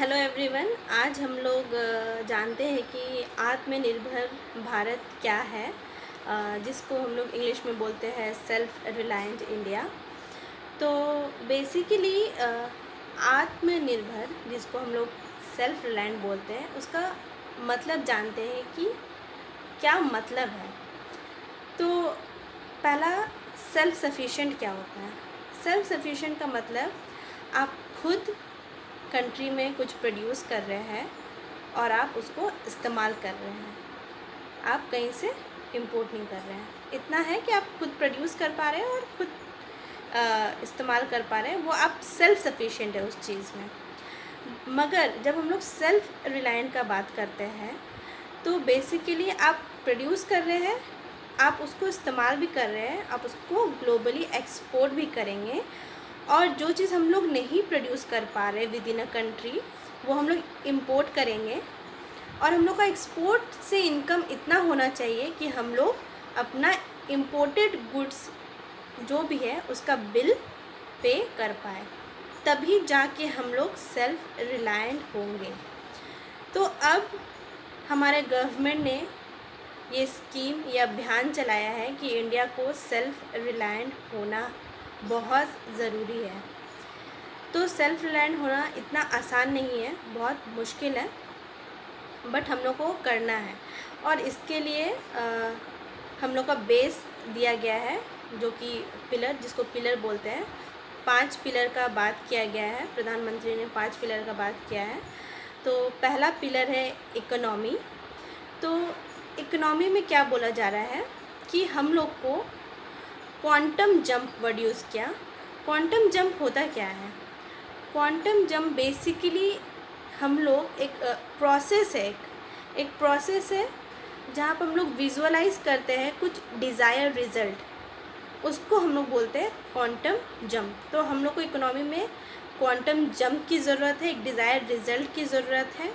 Hello everyone. आज हम लोग जानते हैं कि आत्मनिर्भर भारत क्या है, जिसको हम लोग इंग्लिश में बोलते हैं सेल्फ रिलायंट इंडिया। तो बेसिकली आत्मनिर्भर जिसको हम लोग सेल्फ रिलायंट बोलते हैं, उसका मतलब जानते हैं कि क्या मतलब है। तो पहला, सेल्फ सफिशिएंट क्या होता है। सेल्फ सफिशिएंट का मतलब आप खुद कंट्री में कुछ प्रोड्यूस कर रहे हैं और आप उसको इस्तेमाल कर रहे हैं, आप कहीं से इंपोर्ट नहीं कर रहे हैं। इतना है कि आप खुद प्रोड्यूस कर पा रहे हैं और खुद इस्तेमाल कर पा रहे हैं, वो आप सेल्फ सफिशिएंट है उस चीज़ में। मगर जब हम लोग सेल्फ रिलायंट का बात करते हैं तो बेसिकली आप प्रोड्यूस कर रहे हैं, आप उसको इस्तेमाल भी कर रहे हैं, आप उसको ग्लोबली एक्सपोर्ट भी करेंगे, और जो चीज़ हम लोग नहीं प्रोड्यूस कर पा रहे विद इन अ कंट्री, वो हम लोग इंपोर्ट करेंगे। और हम लोग का एक्सपोर्ट से इनकम इतना होना चाहिए कि हम लोग अपना इंपोर्टेड गुड्स जो भी है उसका बिल पे कर पाए, तभी जाके हम लोग सेल्फ रिलायंट होंगे। तो अब हमारे गवर्नमेंट ने ये स्कीम या अभियान चलाया है कि इंडिया को सेल्फ रिलायंट होना बहुत ज़रूरी है। तो सेल्फ रिलायंट होना इतना आसान नहीं है, बहुत मुश्किल है, बट हम लोग को करना है। और इसके लिए हम लोग का बेस दिया गया है, जो कि पिलर, जिसको पिलर बोलते हैं। 5 पिलर का बात किया गया है, प्रधानमंत्री ने 5 पिलर का बात किया है। तो पहला पिलर है इकोनॉमी। तो इकोनॉमी में क्या बोला जा रहा है कि हम लोग को क्वांटम जंप वर्ड यूज़ किया। क्वांटम जंप होता क्या है? क्वांटम जंप बेसिकली हम लोग एक प्रोसेस है, एक प्रोसेस है जहाँ पर हम लोग विजुअलाइज करते हैं कुछ डिज़ायर रिज़ल्ट, उसको हम लोग बोलते हैं क्वांटम जंप। तो हम लोग को इकोनॉमी में क्वांटम जंप की ज़रूरत है, एक डिज़ायर रिज़ल्ट की ज़रूरत है,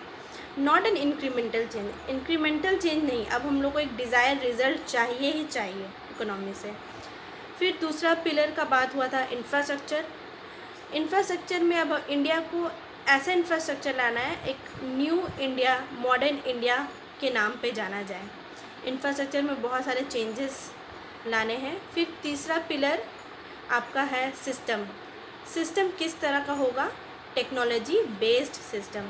not an incremental change. Incremental change नहीं, अब हम लोग को एक डिज़ायर रिज़ल्ट चाहिए ही चाहिए इकोनॉमी से। फिर दूसरा पिलर का बात हुआ था इंफ्रास्ट्रक्चर। इंफ्रास्ट्रक्चर में अब इंडिया को ऐसा इंफ्रास्ट्रक्चर लाना है, एक न्यू इंडिया, मॉडर्न इंडिया के नाम पे जाना जाए। इंफ्रास्ट्रक्चर में बहुत सारे चेंजेस लाने हैं। फिर तीसरा पिलर आपका है सिस्टम। सिस्टम किस तरह का होगा? Technology based system.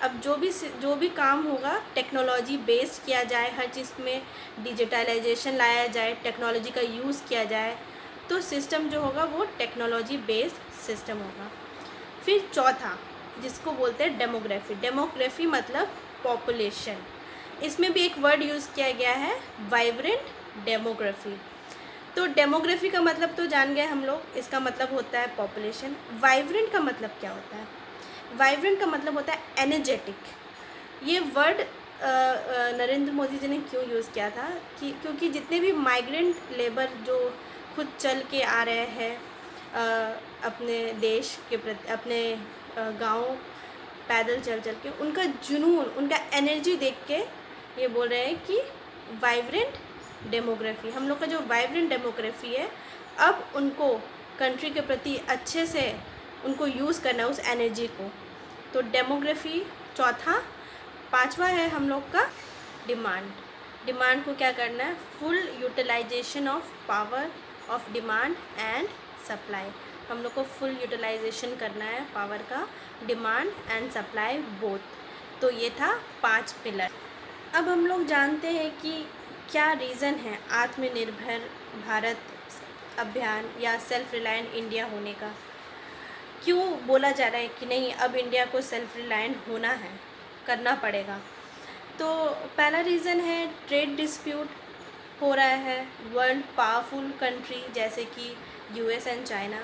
अब जो भी काम होगा टेक्नोलॉजी बेस्ड किया जाए, हर चीज़ में डिजिटलाइजेशन लाया जाए, टेक्नोलॉजी का यूज़ किया जाए, तो सिस्टम जो होगा वो टेक्नोलॉजी बेस्ड सिस्टम होगा। फिर चौथा, जिसको बोलते हैं डेमोग्राफी। डेमोग्राफी मतलब पॉपुलेशन। इसमें भी एक वर्ड यूज़ किया गया है, वाइब्रेंट डेमोग्राफी। तो डेमोग्राफी का मतलब तो जान गए हम लोग, इसका मतलब होता है पॉपुलेशन। वाइब्रेंट का मतलब क्या होता है? वाइब्रेंट का मतलब होता है एनर्जेटिक। ये वर्ड नरेंद्र मोदी जी ने क्यों यूज़ किया था कि क्योंकि जितने भी माइग्रेंट लेबर जो खुद चल के आ रहे हैं अपने देश के प्रति, अपने गाँव पैदल चल चल के, उनका जुनून, उनका एनर्जी देख के ये बोल रहे हैं कि वाइब्रेंट डेमोग्राफी। हम लोग का जो वाइब्रेंट डेमोग्राफी है, अब उनको कंट्री के प्रति अच्छे से उनको यूज़ करना है उस एनर्जी को। तो डेमोग्राफी चौथा। पांचवा है हम लोग का डिमांड। डिमांड को क्या करना है? Full utilization of power of demand and supply. हम लोग को फुल यूटिलाइजेशन करना है पावर का, डिमांड एंड सप्लाई बोथ। तो ये था 5 पिलर। अब हम लोग जानते हैं कि क्या रीज़न है आत्मनिर्भर भारत अभियान या सेल्फ रिलायंट इंडिया होने का। क्यों बोला जा रहा है कि नहीं, अब इंडिया को सेल्फ रिलायंट होना है, करना पड़ेगा। तो पहला रीज़न है ट्रेड डिस्प्यूट हो रहा है वर्ल्ड पावरफुल कंट्री जैसे कि यूएस एंड चाइना।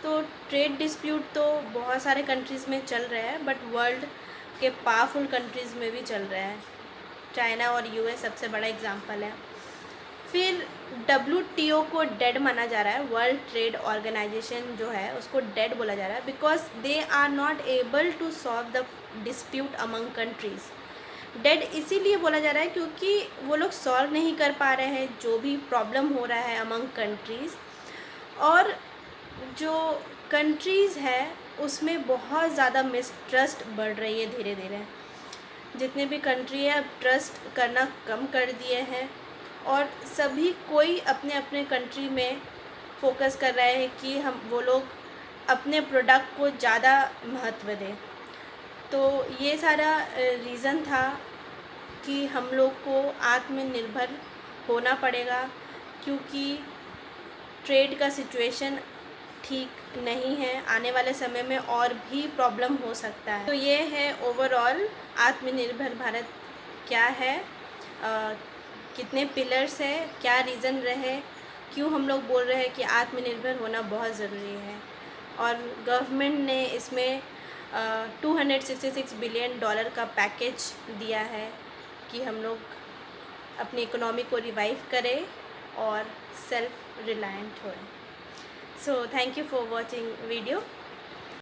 तो ट्रेड डिस्प्यूट तो बहुत सारे कंट्रीज़ में चल रहा है, बट वर्ल्ड के पावरफुल कंट्रीज़ में भी चल रहा है। चाइना और यूएस सबसे बड़ा एग्जांपल है। फिर WTO को डेड माना जा रहा है, वर्ल्ड ट्रेड ऑर्गेनाइजेशन जो है उसको डेड बोला जा रहा है, because they are not able to solve the dispute among countries. डेड इसीलिए बोला जा रहा है क्योंकि वो लोग सॉल्व नहीं कर पा रहे हैं जो भी प्रॉब्लम हो रहा है अमंग कंट्रीज़। और जो कंट्रीज़ है उसमें बहुत ज़्यादा मिसट्रस्ट बढ़ रही है धीरे धीरे। जितने भी कंट्री है अब ट्रस्ट करना कम कर दिए हैं और सभी कोई अपने अपने कंट्री में फोकस कर रहे हैं कि वो लोग अपने प्रोडक्ट को ज़्यादा महत्व दें। तो ये सारा रीज़न था कि हम लोग को आत्मनिर्भर होना पड़ेगा, क्योंकि ट्रेड का सिचुएशन ठीक नहीं है, आने वाले समय में और भी प्रॉब्लम हो सकता है। तो ये है ओवरऑल आत्मनिर्भर भारत क्या है, कितने पिलर्स है, क्या रीज़न रहे, क्यों हम लोग बोल रहे हैं कि आत्मनिर्भर होना बहुत ज़रूरी है। और गवर्नमेंट ने इसमें $266 बिलियन का पैकेज दिया है कि हम लोग अपनी इकोनॉमी को रिवाइव करें और सेल्फ रिलायंट होए। So thank you for watching video.